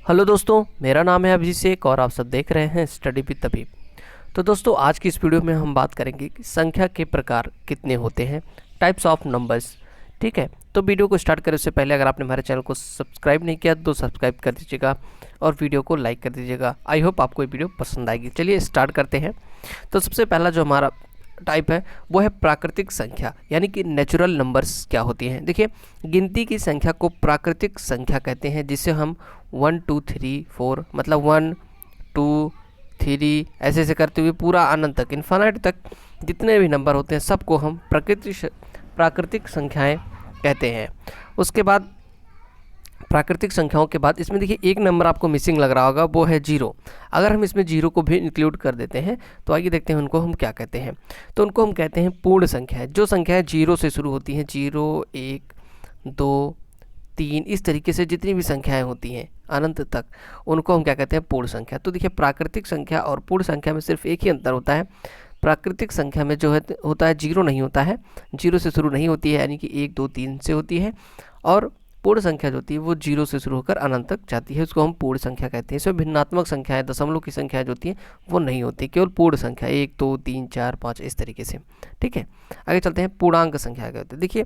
Hello दोस्तों, मेरा नाम है अभिषेक और आप सब देख रहे हैं स्टडी विद तबीब। तो दोस्तों, आज की इस वीडियो में हम बात करेंगे कि संख्या के प्रकार कितने होते हैं, टाइप्स ऑफ नंबर्स। ठीक है, तो वीडियो को स्टार्ट करने से पहले अगर आपने हमारे चैनल को सब्सक्राइब नहीं किया तो सब्सक्राइब कर दीजिएगा और वीडियो को लाइक कर दीजिएगा। आई होप आपको ये वीडियो पसंद आएगी। चलिए स्टार्ट करते हैं। तो सबसे पहला जो हमारा टाइप है वो है प्राकृतिक संख्या, यानी कि नेचुरल नंबर्स क्या होती हैं। देखिए, गिनती की संख्या को प्राकृतिक संख्या कहते हैं, जिसे हम 1 2 3 4 मतलब 1 2 3 ऐसे ऐसे करते हुए पूरा अनंत तक, इन्फानाइट तक जितने भी नंबर होते हैं सबको हम प्राकृतिक संख्याएं कहते हैं। उसके बाद प्राकृतिक संख्याओं के बाद इसमें देखिए एक नंबर आपको मिसिंग लग रहा होगा, वो है जीरो। अगर हम इसमें जीरो को भी इंक्लूड कर देते हैं तो आइए देखते हैं उनको हम क्या कहते हैं। तो उनको हम कहते हैं पूर्ण संख्या। जो संख्याएं जीरो से शुरू होती हैं, 0 1 2 3 इस तरीके से जितनी भी संख्याएं होती हैं अनंत तक, उनको हम क्या कहते हैं, पूर्ण संख्या। तो देखिए, प्राकृतिक संख्या और पूर्ण संख्या में सिर्फ एक ही अंतर होता है। प्राकृतिक संख्या में जो है होता है जीरो नहीं होता है, जीरो से शुरू नहीं होती है, यानी कि 1 2 3 से होती है। और पूर्ण संख्या जो होती है वो जीरो से शुरू होकर अनंत तक जाती है, उसको हम पूर्ण संख्या कहते हैं। इसमें भिन्नात्मक संख्याएं, दशमलव की संख्याएं जो होती हैं वो नहीं होती, केवल पूर्ण संख्या 1 2 3 4 5 इस तरीके से। ठीक है, आगे चलते हैं। पूर्णांक संख्या क्या होती है। देखिए,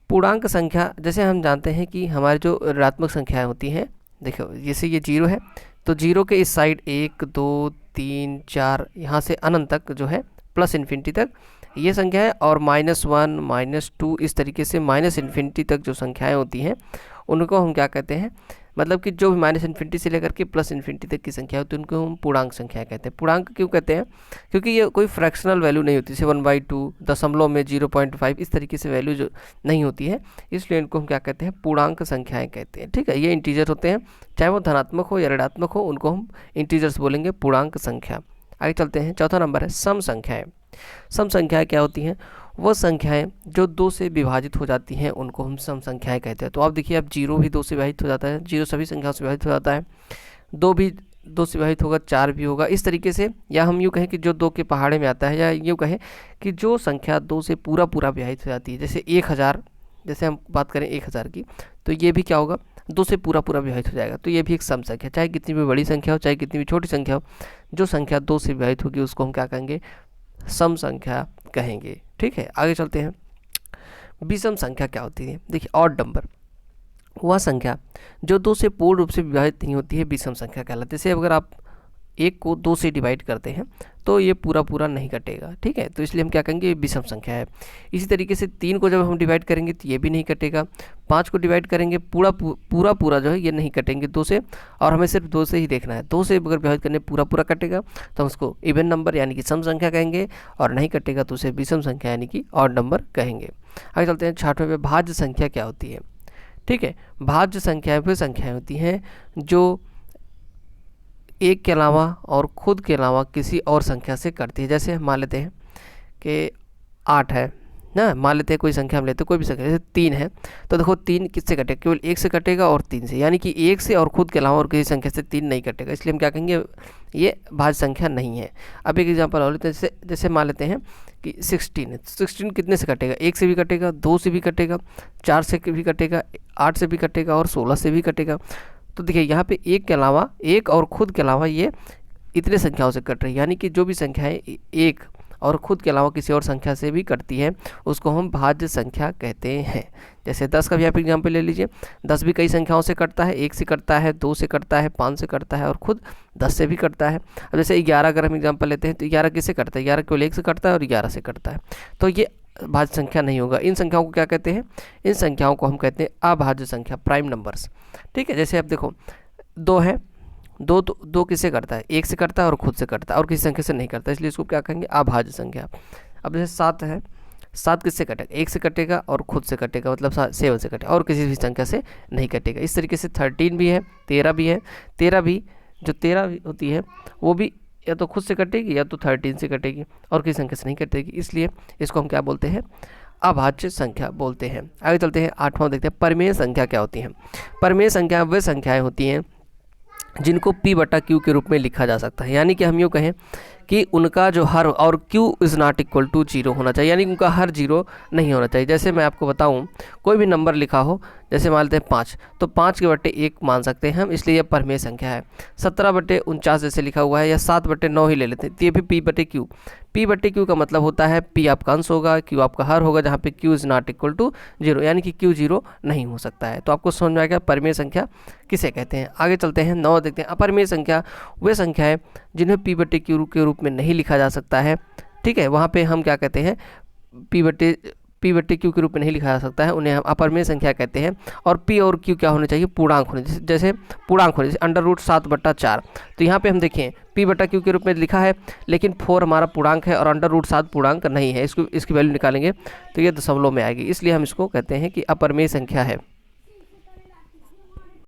पूर्णांक संख्या जैसे हम जानते हैं कि हमारी जो ऋणात्मक संख्याएं होती हैं, देखो जैसे ये जीरो है तो जीरो के इस साइड 1 2 3 4 यहाँ से अनंत तक जो है प्लस इन्फिनिटी तक ये संख्या है, और -1 -2 इस तरीके से माइनस इन्फिनिटी तक जो संख्याएं होती हैं उनको हम क्या कहते हैं, मतलब कि जो भी माइनस इन्फिनिटी से लेकर के प्लस इन्फिनिटी तक की संख्या होती है उनको हम पूर्णांक संख्या कहते हैं। पूर्णांक क्यों कहते हैं, क्योंकि ये कोई फ्रैक्शनल वैल्यू नहीं होती, जैसे 1/2 दशमलव में 0.5 इस तरीके से वैल्यू जो नहीं होती है, इसलिए इनको हम क्या कहते हैं, पूर्णांक संख्याएँ कहते हैं। ठीक है, ये इंटीजर होते हैं, चाहे वो धनात्मक हो या ऋणात्मक हो, उनको हम इंटीजर्स बोलेंगे, पूर्णांक संख्या। आगे चलते हैं। चौथा नंबर है सम संख्याएँ। सम संख्याएँ क्या होती हैं, वो संख्याएं जो 2 से विभाजित हो जाती हैं उनको हम सम संख्याएं कहते हैं। तो आप देखिए, अब जीरो भी 2 से विभाजित हो जाता है, जीरो सभी संख्याओं से विभाजित हो जाता है, 2 भी 2 से विभाजित होगा, 4 भी होगा, इस तरीके से। या हम यूँ कहें कि जो 2 के पहाड़े में आता है, या यूँ कहें कि जो संख्या 2 से पूरा विभाजित हो जाती है, जैसे 1000, जैसे हम बात करें 1000 की, तो ये भी क्या होगा, 2 से पूरा विभाजित हो जाएगा। तो ये भी एक सम संख्या, चाहे कितनी भी बड़ी संख्या हो चाहे कितनी भी छोटी संख्या हो, जो संख्या 2 से विभाजित होगी उसको हम क्या कहेंगे, सम संख्या कहेंगे। ठीक है, आगे चलते हैं। विषम संख्या क्या होती है। देखिए, ऑड नंबर वह संख्या जो 2 से पूर्ण रूप से विभाजित नहीं होती है, विषम संख्या कहलाती है। जैसे अगर आप 1 को 2 से डिवाइड करते हैं तो ये पूरा नहीं कटेगा। ठीक है, तो इसलिए हम क्या कहेंगे, विषम संख्या है। इसी तरीके से 3 को जब हम डिवाइड करेंगे तो ये भी नहीं कटेगा। 5 को डिवाइड करेंगे पूरा जो है ये नहीं कटेंगे 2 से, और हमें सिर्फ 2 से ही देखना है। 2 से अगर डिवाइड करने पूरा कटेगा तो हम उसको इवन नंबर यानी कि सम संख्या कहेंगे, और नहीं कटेगा तो उसे विषम संख्या यानी कि ऑड नंबर कहेंगे। आगे चलते हैं। 6वें पे भाज्य संख्या क्या होती है। ठीक है, भाज्य संख्याएं वे संख्याएं होती हैं जो एक के अलावा और खुद के अलावा किसी और संख्या से कटती है। जैसे हम मान लेते हैं कि 8 है ना, मान लेते हैं कोई संख्या हम लेते हैं, कोई भी संख्या, जैसे 3 है, तो देखो 3 किससे कटेगा, केवल 1 से कटेगा और 3 से, यानी कि 1 से और खुद के अलावा और किसी संख्या से 3 नहीं कटेगा, इसलिए हम क्या कहेंगे, ये भाज्य संख्या नहीं है। अब एक एग्जांपल और लेते हैं, जैसे मान लेते हैं कि 16 है, 16 कितने से कटेगा, 1 से भी कटेगा, 2 से भी कटेगा, 4 से भी कटेगा, 8 से भी कटेगा और 16 से भी कटेगा। तो देखिए, यहाँ पे एक के अलावा, एक और खुद के अलावा ये इतने संख्याओं से कट रही है, यानी कि जो भी संख्याएं एक और खुद के अलावा किसी और संख्या से भी कटती है उसको हम भाज्य संख्या कहते हैं। जैसे 10 का भी आप एग्जाम्पल ले लीजिए, 10 भी कई संख्याओं से कटता है, 1 से कटता है, 2 से कटता है, 5 से कटता है और खुद 10 से भी कटता है। अब जैसे 11 अगर हम एग्जाम्पल लेते हैं तो 11 किससे कटता है, 11 केवल 1 से कटता है और 11 से कटता है, तो ये भाज्य संख्या नहीं होगा। इन संख्याओं को क्या कहते हैं, इन संख्याओं को हम कहते हैं अभाज्य संख्या, प्राइम नंबर्स। ठीक है, जैसे अब देखो 2 है, 2 किससे करता है, 1 से करता है और खुद से करता है और किसी संख्या से नहीं करता, इसलिए इसको क्या कहेंगे, अभाज्य संख्या। अब जैसे 7 है, 7 किससे कटेगा, 1 से कटेगा और खुद से कटेगा, मतलब 7 से कटेगा और किसी भी संख्या से नहीं कटेगा। इस तरीके से 13 भी है, 13 भी है, 13 भी जो 13 होती है वो भी या तो खुद से कटेगी या तो 13 से कटेगी और किसी संख्या से नहीं कटेगी, इसलिए इसको हम क्या बोलते हैं, अभाज्य संख्या बोलते हैं। आगे चलते हैं। 8वां देखते हैं, परिमेय संख्या क्या होती है। परिमेय संख्या वे संख्याएं होती हैं जिनको P/Q के रूप में लिखा जा सकता है, यानी कि हम यूँ कहें कि उनका जो हर और q is not equal to 0 होना चाहिए, यानी उनका हर 0 नहीं होना चाहिए। जैसे मैं आपको बताऊं, कोई भी नंबर लिखा हो, जैसे मान लेते हैं 5, तो 5 के बट्टे 1 मान सकते हैं हम, इसलिए यह परमेय संख्या है। 17/49 जैसे लिखा हुआ है, या 7/9 ही ले लेते हैं, तो ये भी p/q। p/q का मतलब होता है p आपका अंश होगा, q आपका हर होगा, जहाँ पे q is not equal to 0, यानी कि q 0 नहीं हो सकता है। तो आपको समझ में आएगा परमेय संख्या किसे कहते हैं। आगे चलते हैं, 9 देखते हैं। अपरमेय संख्या वे संख्या है जिन्हें p/q के रूप में नहीं लिखा जा सकता है। ठीक है, वहाँ पे हम क्या कहते हैं, p/q के रूप में नहीं लिखा जा सकता है, उन्हें हम अपरमेय संख्या कहते हैं। और p और q क्या होने चाहिए, पूर्णांक होने, जैसे पूर्णांक होने, जैसे √7/4। तो यहाँ पे हम देखें p/q के रूप में लिखा है, लेकिन 4 हमारा पूर्णांक है और √7 पूर्णांक नहीं है। इसकी वैल्यू निकालेंगे तो ये दशमलव में आएगी, इसलिए हम इसको कहते हैं कि अपरमेय संख्या है।